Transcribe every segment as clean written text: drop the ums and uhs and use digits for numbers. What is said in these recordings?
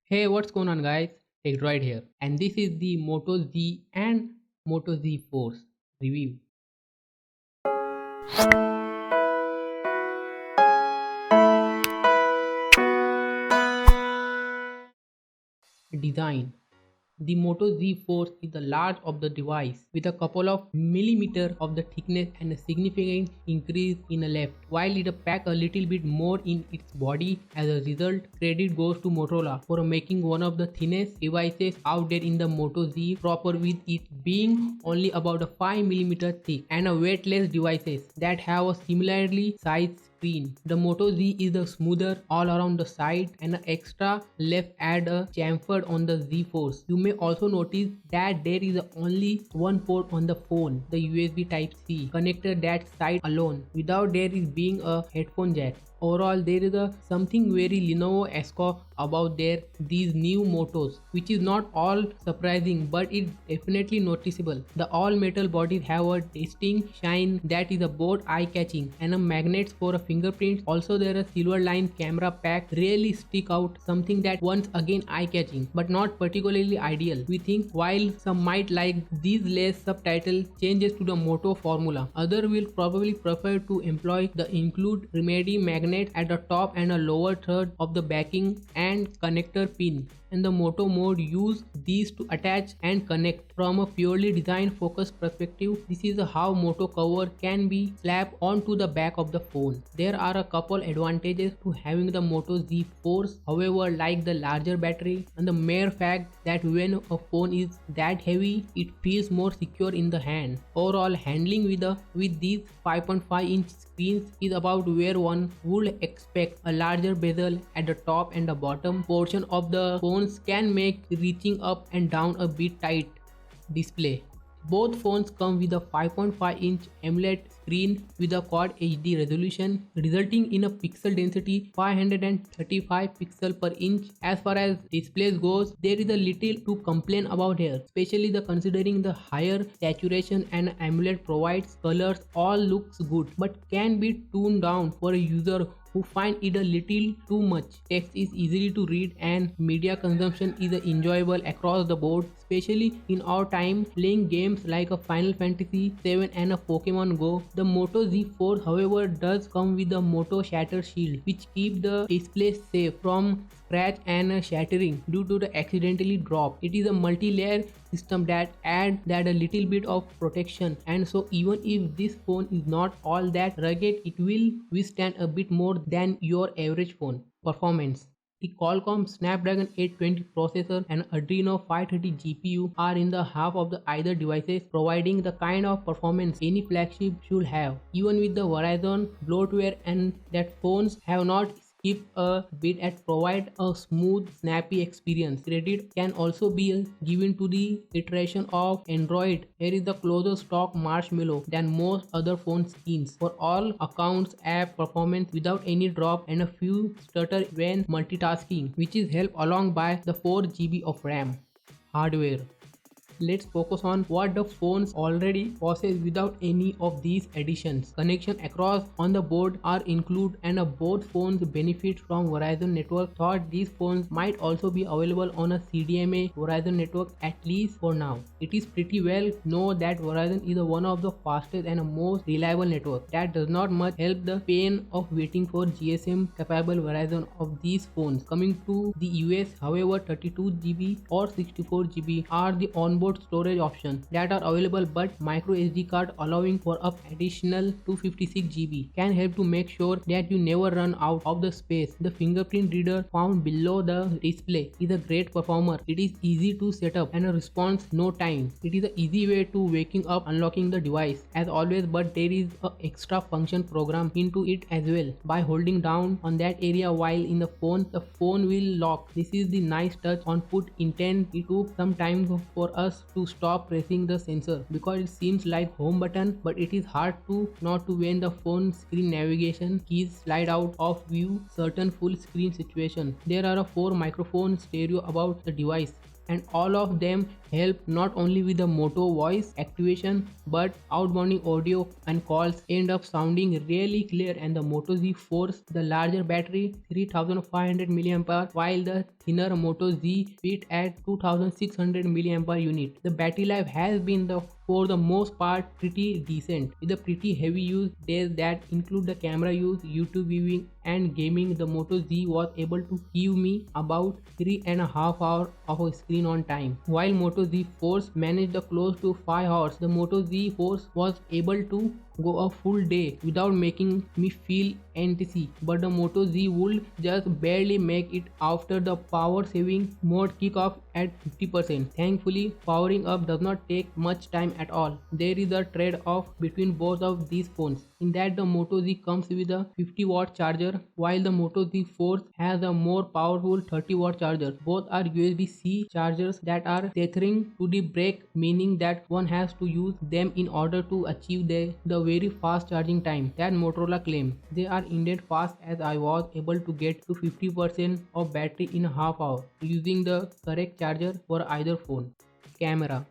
Hey, what's going on, guys? TechDroid here, and this is the Moto Z and Moto Z Force review. Design. The Moto Z Force is the large of the device with a couple of millimeter of the thickness and a significant increase in a left, while it pack a little bit more in its body. As a result, credit goes to Motorola for making one of the thinnest devices out there in the Moto Z proper, with it being only about a 5 millimeter thick and a weightless devices that have a similarly sized screen. The Moto Z is the smoother all around the side and an extra left add a chamfered on the Z Force. You may also notice that there is only one port on the phone, the USB Type-C connector that side alone, without there is being a headphone jack. Overall, there is a something very Lenovo-esque about these new Motos, which is not all surprising, but it's definitely noticeable. The all metal bodies have a distinct shine that is both eye-catching and a magnets for a fingerprint. Also, there is a silver line camera pack really stick out, something that once again eye-catching, but not particularly ideal. We think while some might like these less subtitle changes to the Moto formula, others will probably prefer to employ the include remedy magnet at the top and a lower third of the backing and connector pin, and the Moto mode use these to attach and connect. From a purely design focused perspective, this is how Moto cover can be slapped onto the back of the phone. There are a couple advantages to having the Moto Z Force, however, like the larger battery and the mere fact that when a phone is that heavy, it feels more secure in the hand. Overall, handling with these 5.5-inch screens is about where one would expect. A larger bezel at the top and the bottom portion of the phones can make reaching up and down a bit tight. Display. Both phones come with a 5.5-inch AMOLED screen with a Quad HD resolution, resulting in a pixel density 535 pixel per inch. As far as displays goes, there is a little to complain about here, especially the considering the higher saturation and AMOLED provides colors all looks good, but can be tuned down for a user who find it a little too much. Text is easily to read and media consumption is enjoyable across the board, especially in our time playing games like a Final Fantasy VII and a Pokemon Go. The Moto Z4 however does come with a Moto Shatter Shield, which keep the display safe from scratch and shattering due to the accidentally drop. It is a multi-layer system that add that a little bit of protection, and so even if this phone is not all that rugged, it will withstand a bit more than your average phone. Performance. The Qualcomm Snapdragon 820 processor and Adreno 530 GPU are in the half of the either devices, providing the kind of performance any flagship should have. Even with the Verizon bloatware and that phones have not skip a bit at provide a smooth, snappy experience. Credit can also be given to the iteration of Android. Here is the closer stock Marshmallow than most other phone skins. For all accounts, app performance without any drop and a few stutter when multitasking, which is helped along by the 4 GB of RAM. Hardware. Let's focus on what the phones already possess without any of these additions. Connection across on the board are included, and both phones benefit from Verizon network. Thought these phones might also be available on a CDMA Verizon network, at least for now. It is pretty well known that Verizon is one of the fastest and most reliable network. That does not much help the pain of waiting for GSM capable Verizon of these phones. Coming to the US, however, 32 GB or 64 GB are the onboard storage options that are available, but micro SD card allowing for up additional 256 GB can help to make sure that you never run out of the space. The fingerprint reader found below the display is a great performer. It is easy to set up and a response no time. It is an easy way to waking up unlocking the device as always, but there is a extra function program into it as well. By holding down on that area while in the phone will lock. This is the nice touch on put intent. It took some time for us to stop pressing the sensor because it seems like home button, but it is hard to not to when the phone screen navigation keys slide out of view certain full screen situation. There are 4 microphone stereo about the device, and all of them help not only with the Moto voice activation, but outbounding audio and calls end up sounding really clear. And the Moto Z Force, the larger battery 3500 mAh, while the thinner Moto Z fit at 2600 mAh unit. The battery life has been for the most part pretty decent, with a pretty heavy use days that include the camera use, YouTube viewing and gaming. The Moto Z was able to give me about 3.5 hours of a screen on time, while Moto Z Force managed the close to 5 hours. The Moto Z Force was able to go a full day without making me feel antsy, but the Moto Z would just barely make it after the power saving mode kick off at 50%. Thankfully, powering up does not take much time at all. There is a trade-off between both of these phones, in that the Moto Z comes with a 50-watt charger while the Moto Z Force has a more powerful 30-watt charger. Both are USB-C chargers that are tethering to the brake, meaning that one has to use them in order to achieve the very fast charging time that Motorola claim. They are indeed fast, as I was able to get to 50% of battery in a half hour using the correct charger for either phone. Camera.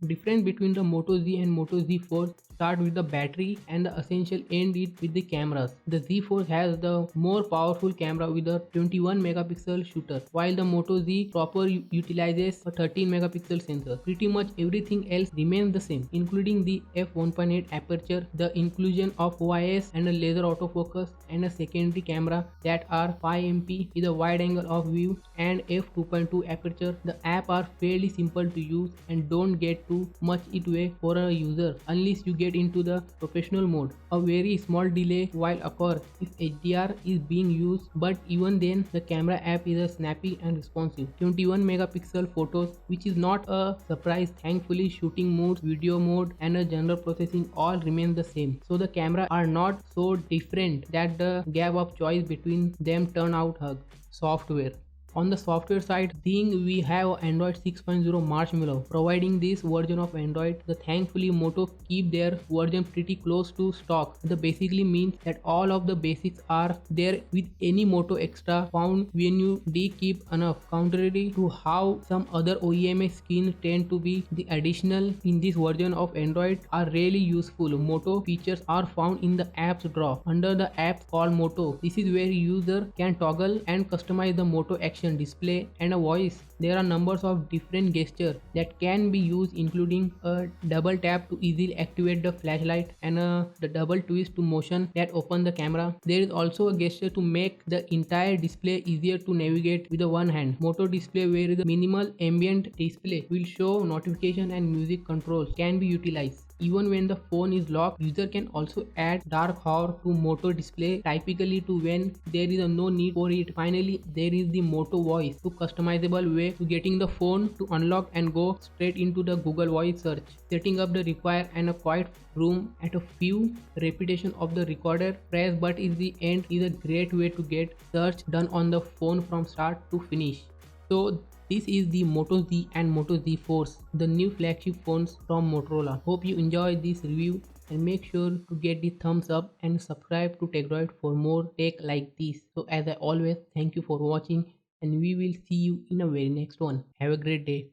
Difference between the Moto Z and Moto Z Force start with the battery and the essential end it with the cameras. The Z Force has the more powerful camera with a 21 megapixel shooter, while the Moto Z proper utilizes a 13 megapixel sensor. Pretty much everything else remains the same, including the f1.8 aperture, the inclusion of OIS and a laser autofocus, and a secondary camera that are 5 MP with a wide angle of view and f2.2 aperture. The app are fairly simple to use and don't get too much it way for a user unless you get into the professional mode. A very small delay while occur if HDR is being used, but even then the camera app is a snappy and responsive. 21 megapixel photos, which is not a surprise. Thankfully, shooting modes, video mode and a general processing all remain the same, so the camera are not so different that the gap of choice between them turn out hug. Software. On the software side, seeing we have Android 6.0 Marshmallow providing this version of Android. The thankfully Moto keep their version pretty close to stock. That basically means that all of the basics are there with any Moto extra found when you keep enough. Contrary to how some other OEM skins tend to be, the additional in this version of Android are really useful. Moto features are found in the apps drawer under the apps called Moto. This is where user can toggle and customize the Moto action, display and a voice. There are numbers of different gestures that can be used, including a double tap to easily activate the flashlight and the double twist to motion that open the camera. There is also a gesture to make the entire display easier to navigate with the one hand. Moto display, where the minimal ambient display will show notification and music controls can be utilized. Even when the phone is locked, user can also add dark hover to Moto display, typically to when there is no need for it. Finally, there is the Moto Voice, to customizable way to getting the phone to unlock and go straight into the Google Voice search. Setting up the require and a quiet room at a few repetition of the recorder press but is the end is a great way to get search done on the phone from start to finish. So this is the Moto Z and Moto Z Force, the new flagship phones from Motorola. Hope you enjoyed this review and make sure to get the thumbs up and subscribe to TechDroid for more tech like this. So as I always, thank you for watching and we will see you in a very next one. Have a great day.